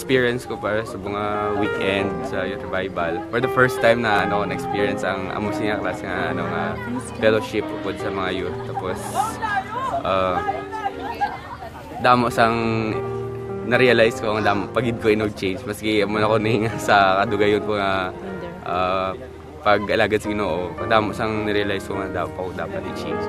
experience ko para sa mga weekend sa youth revival. For the first time na na-experience ang amusin nga class nga fellowship upod sa mga youth. Tapos damo sang na-realize ko ang damo pagid ko inog-change maski mo na ko ning sa kadugayon ko nga pag-alagad sa Ginoo. Damo sang na-realize ko nga dapat i-change.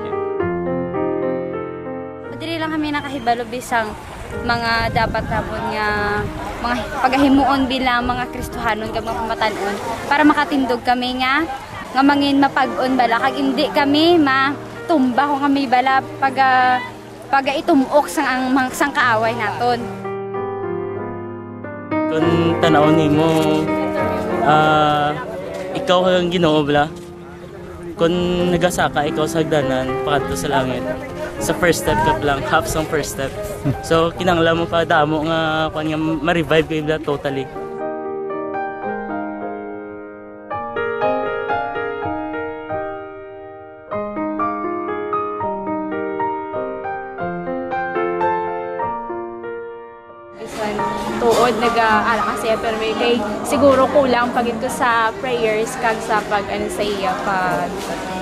Madiri lang kami nakahibalo bisang mga dapat napon nga mga pagahimuon bilang mga Kristohanon kag mga pamatanon para makatindog kami nga mangin mapag-on bala kag hindi kami matumba kung kami bala pag itumok sang kaaway naton. Kung tanaw nimo ikaw ang Ginoo bala. Kung nagasaka ikaw sa hagdanan pakadto sa langit. Sa first step ka lang, half sang first step. So kinahanglan mo pa damo nga ma-revive kayo bala totally. Tuod nag-aala kasi pero may kay siguro kulang pagid ko sa prayers kag sa pag sa iya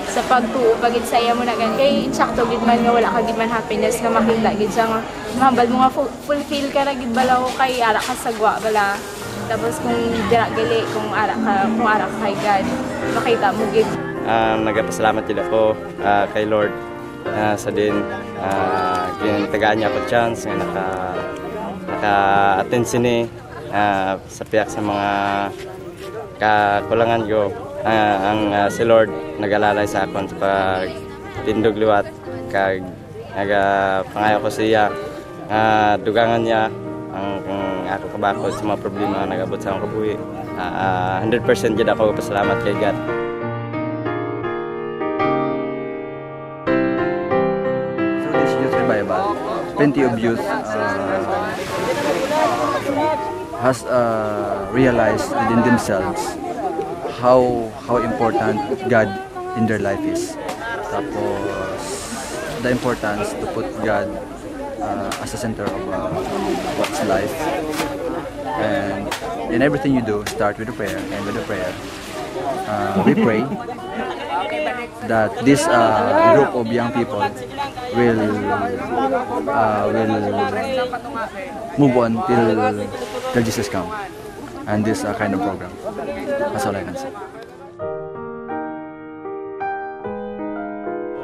sa pagtuo pagid sa iya mo na gan kay insakto gid man nga wala ka gid man happiness nga makita gid siya nga mahambal mo nga fulfill ka ra gid bala o kay ara ka sagwa bala tapos kung dira gali kung ara ka kay God makita mo gid. Nagapasalamat gid ako kay Lord sa din gintagaan niya ko chance nga naka-attend sini sa piyak sa mga kakulangan ko. Si Lord nag-alalay sa akon sa pagtindog liwat kag nagapangayo ko siya dugangan niya ang ako kabakod sa mga problema nga nagabot sa akong kabuhi. 100% jud ako pasalamat kay God. Through this youth revival, plenty of youth has realized within themselves how important God in their life is. Tapos the importance to put God as the center of one's life. And in everything you do, start with a prayer, end with a prayer. We pray that this group of young people will move on till Jesus comes. And this kind of program. That's all I can say.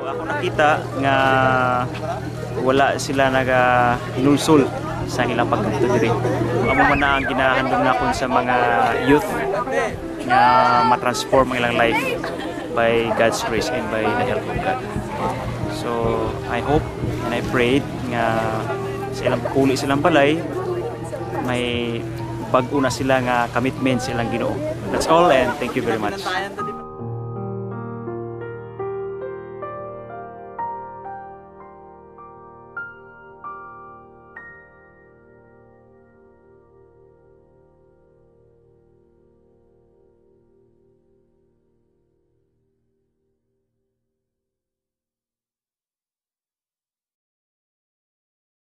Ako nakita nga wala sila naga-hinulsol sa ilang pagkanto diri. Amo man na ang ginahandom nakon sa mga youth nga ma-transform ang ilang life by God's grace and by the help of God. So I hope and I prayed nga sa ilang puli silang balay may bag-o na sila nga commitment sa ilang Ginoo. That's all and thank you very much.